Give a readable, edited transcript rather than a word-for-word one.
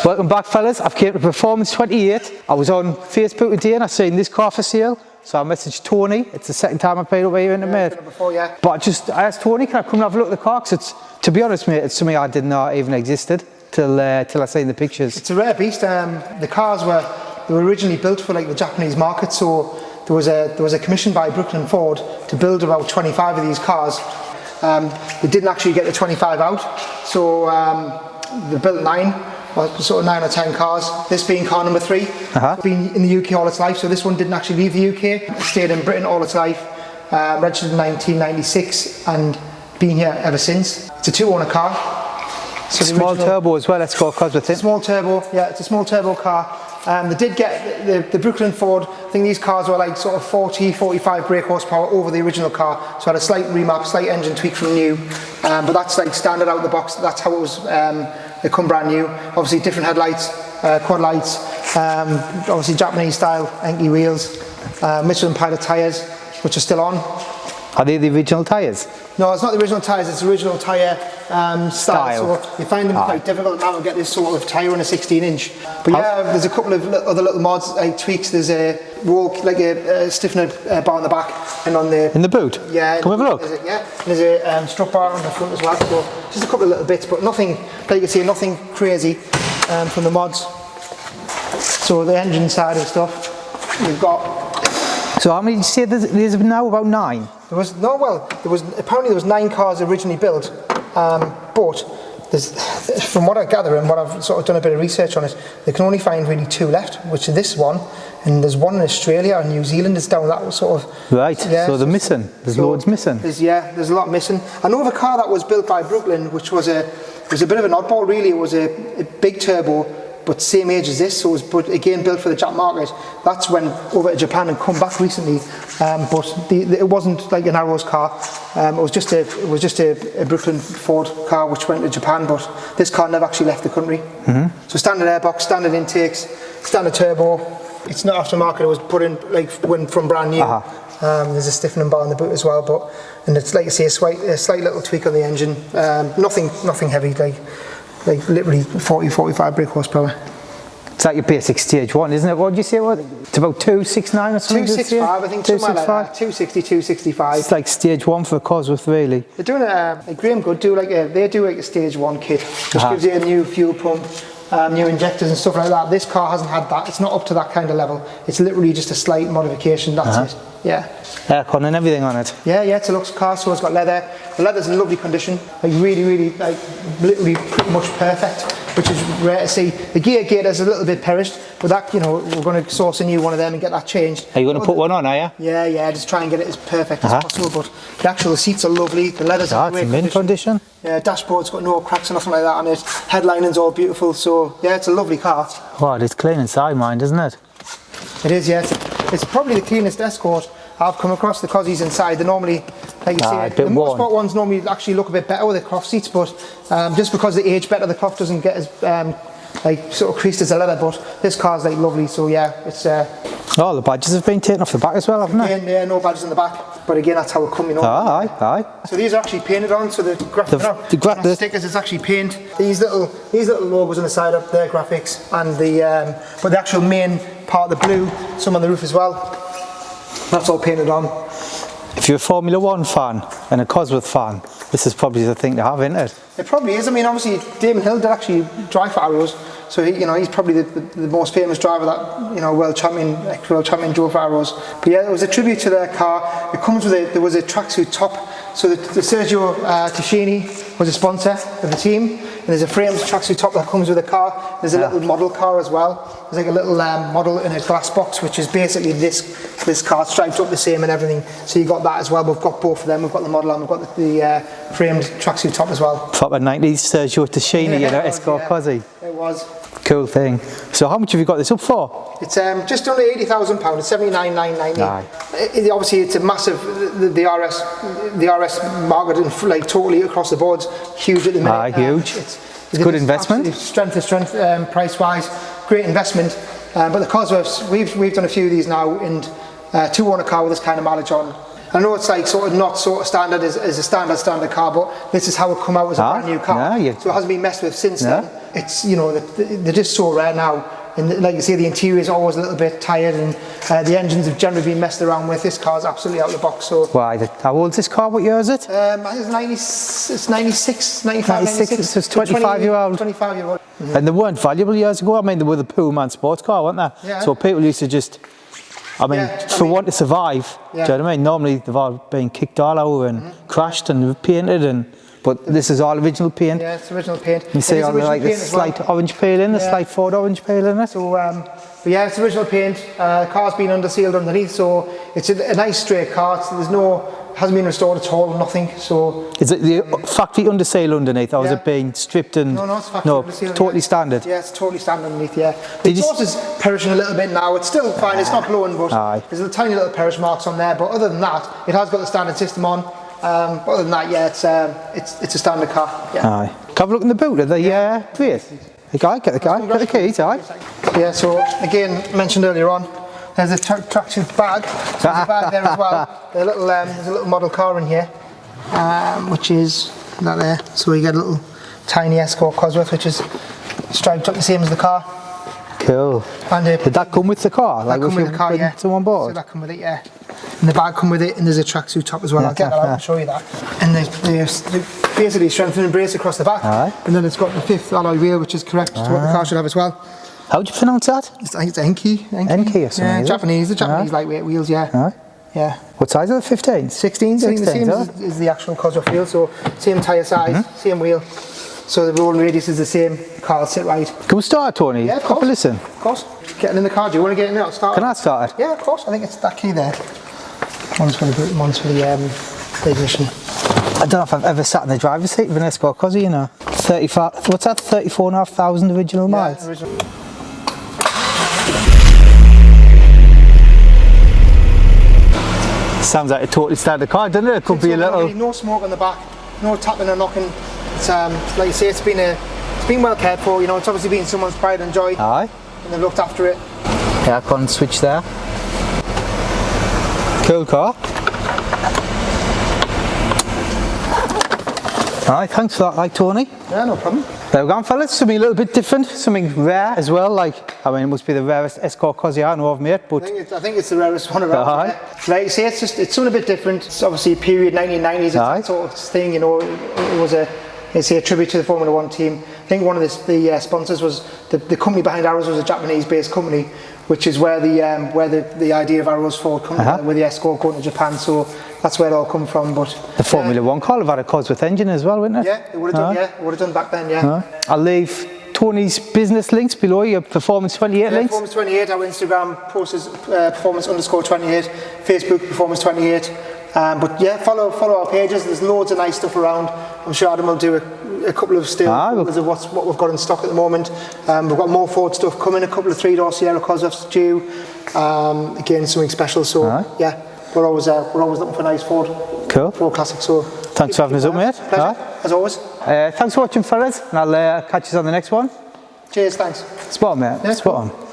Welcome back, fellas. I've came to Performance 28. I was on Facebook today and I seen this car for sale. So I messaged Tony. It's the second time I've paid up here in the mate. Before, yeah. But I asked Tony, can I come and have a look at the car? Because it's, to be honest, mate, it's something I didn't know even existed till I seen the pictures. It's a rare beast. The cars were originally built for like the Japanese market. So there was a commission by Brooklyn Ford to build about 25 of these cars. They didn't actually get the 25 out. So they built 9. Sort of 9 or 10 cars, this being car number 3. Been in the UK all its life, so this one didn't actually leave the UK. It stayed in Britain all its life, registered in 1996 and been here ever since. It's a 2-owner car. So small turbo as well, ESCORT COSWORTH. Small turbo, yeah, it's a small turbo car. They did get the Brooklyn Ford. I think these cars were like sort of 40-45 brake horsepower over the original car, so had a slight remap, slight engine tweak from new, but that's like standard out of the box. That's how it was. They come brand new. Obviously different headlights, quad lights, obviously Japanese style Enki wheels, Michelin Pilot tyres, which are still on. Are they the original tyres? No, it's not the original tyres, it's the original tyre style. So you find them quite difficult now to get this sort of tyre on a 16-inch. But yeah, there's a couple of other little mods, like tweaks. There's a roll, like a stiffener bar on the back and on the... In the boot? Yeah. Come have a look. There's a strut bar on the front as well. So just a couple of little bits, but nothing, like you see, nothing crazy from the mods. So the engine side of stuff, we've got... So how many did you say there's now? About 9? There was apparently there was 9 cars originally built, but from what I gather and what I've sort of done a bit of research on it, they can only find really 2 left, which is this one, and there's one in Australia and New Zealand. It's down that sort of. Right. Yeah, so they're missing. There's loads missing. There's a lot missing. I know of a car that was built by Brooklyn, which was a bit of an oddball really. It was a big turbo, but same age as this, so it was, but again built for the Jap market. That's when over to Japan and come back recently, but it wasn't like an Arrows car. It was just a Brooklyn Ford car which went to Japan, but this car never actually left the country. So standard airbox, standard intakes, standard turbo. It's not aftermarket. It was put in like from brand new. There's a stiffening bar on the boot as well, and it's like I say, a slight little tweak on the engine. Nothing heavy, like literally 40-45 brake horsepower. It's like your basic stage 1, isn't it? What did you say? It's about 269 or something? 265, I think. 265. Like 260, 265. It's like stage 1 for a Cosworth, really. They're doing like Graham Good do like a stage 1 kit, which gives you a new fuel pump, new injectors and stuff like that. This car hasn't had that. It's not up to that kind of level. It's literally just a slight modification. That's it. Yeah. Aircon and everything on it. Yeah, it's a Lux car, so it's got leather. The leather's in lovely condition, like really, like literally pretty much perfect, which is rare to see. The gear gator's a little bit perished, but that, we're going to source a new one of them and get that changed. Are you going to put one on, are you? Yeah, just try and get it as perfect as possible. But the actual seats are lovely. The leather's in great mint condition. Yeah, dashboard's got no cracks or nothing like that on it. Headlining's all beautiful, so yeah, it's a lovely car. Wow, it's clean inside, mind, isn't it? It is, yeah. It's probably the cleanest Escort I've come across. The Cozzies inside, they're normally, like you say, the motorsport ones normally actually look a bit better with the cloth seats, but just because they age better, the cloth doesn't get as like sort of creased as the leather. But this car's like lovely, so yeah, it's. Oh, the badges have been taken off the back as well, haven't they? Yeah, no badges on the back, but again, that's how it come, Aye. So these are actually painted on, so the stickers is actually paint. These little logos on the side up there, graphics, and but the actual main part, the blue, some on the roof as well. That's all painted on. If you're a Formula 1 fan and a Cosworth fan, this is probably the thing to have, isn't it? It probably is. I mean, obviously, Damon Hill did actually drive for Arrows, so he's probably the most famous driver that world champion drove for Arrows. But yeah, it was a tribute to their car. It comes with there was a tracksuit top. So the Sergio Tacchini was a sponsor of the team, and there's a framed tracksuit top that comes with the car. There's a little model car as well. There's like a little model in a glass box, which is basically this car striped up the same and everything. So you got that as well. We've got both of them. We've got the model and we've got the framed tracksuit top as well. Proper 90s Sergio Tacchini, Escort Cosy. It was. Cool thing. So how much have you got this up for? It's just under £80,000. It's £79,990. Obviously, it's a massive. The RS market, like totally across the board, huge at the minute. Huge. It's good investment. Strength to strength, price wise, great investment. But the Cosworths, we've done a few of these now, and 2-owner car with this kind of mileage on. I know it's like sort of not sort of standard as a standard car, but this is how it come out as a brand new car. So it hasn't been messed with since then. it's, you know, they're just so rare now. And like you say, the interior is always a little bit tired, and the engines have generally been messed around with. This car's absolutely out of the box. So Why? How old is this car? What year is it? I think it's 96, 95, 96. So it's 25-year-old. 25-year-old. And they weren't valuable years ago. I mean, they were the poor man sports car, weren't they? Yeah. So people used to just, I mean, for want to survive, do you know what I mean? Normally they've all been kicked all over and crashed and painted, but this is all original paint. Yeah, it's original paint. You see on like the slight orange peel in, the slight Ford orange peel in it. So, but yeah, it's original paint. The car's been undersealed underneath, so it's a nice straight car. Hasn't been restored at all, nothing. So is it the factory underseal underneath, or is it being stripped and? No, it's factory underseal. Totally standard. Yeah, it's totally standard underneath. Yeah, the exhaust is perishing a little bit now. It's still fine. It's not blowing, but there's a tiny little perish marks on there. But other than that, it has got the standard system on. But other than that, yeah, it's a standard car. Yeah. Aye. Have a look in the boot of the Wraith. The guy, get the keys, aye. Yeah. So again, mentioned earlier on, there's a tracksuit bag. So there's a bag there as well. There's a little model car in here, which is that there. So you get a little tiny ESCORT COSWORTH, which is striped up the same as the car. Cool. And did that come with the car? That come with the car, yeah. Someone bought? So that come with it, yeah. And the bag come with it, and there's a tracksuit top as well. I'll get that out and show you that. And there's basically strengthening brace across the back. And then it's got the 5th alloy wheel, which is correct to what the car should have as well. How do you pronounce that? I think it's Enki. Enki or something. Yeah, Japanese. The Japanese lightweight wheels, yeah. Yeah. What size are the 15s? 16s. I think the same as the actual COSWORTH wheel, so same tyre size, same wheel. So the rolling radius is the same. Car will sit right. Can we start, Tony? Yeah, of course. Listen. Of course. Getting in the car. Do you want to get in there? I'll start. Can I start it? Yeah, of course. I think it's that key there. One's for the boot, one's for the ignition. I don't know if I've ever sat in the driver's seat of an ESCORT COSWORTH, you know. 35. What's that? 34,500 original miles. Original. Sounds like a totally standard car, doesn't it? It could be a little. Really, no smoke on the back, no tapping or knocking. It's like you say, it's been well cared for. You know, it's obviously been someone's pride and joy. Aye. And they've looked after it. Yeah, I can't switch there. Cool car. Alright, thanks for that, like Tony. Yeah, no problem. There we go, fellas. Something a little bit different, something rare as well. Like, I mean, it must be the rarest ESCORT COSWORTH I know I've made, but I think it's the rarest one around. Like you say, it's something a bit different. It's obviously a period 1990s. It's that sort of thing. You know, it was a tribute to the Formula One team. I think one of the sponsors was the company behind Arrows was a Japanese-based company, which is where the idea of Arrows Ford come together with the ESCORT going to Japan. So that's where it all come from. But the Formula One car have had a COSWORTH engine as well, wouldn't it? Yeah, it would have done. Yeah, it would have done back then. Yeah. I'll leave Tony's business links below, your Performance 28 links. Performance 28. Our Instagram post is Performance_28. Facebook Performance 28. But yeah, follow our pages. There's loads of nice stuff around. I'm sure Adam will do a couple of still photos of what we've got in stock at the moment. We've got more Ford stuff coming. A couple of 3-door Sierra COSWORTHs due. Again, something special. So yeah, we're always looking for nice Ford classics. So thanks for having us up, mate. Pleasure, as always. Thanks for watching, fellas, and I'll catch you on the next one. Cheers. Thanks. Spot on, mate. Yeah, Spot on.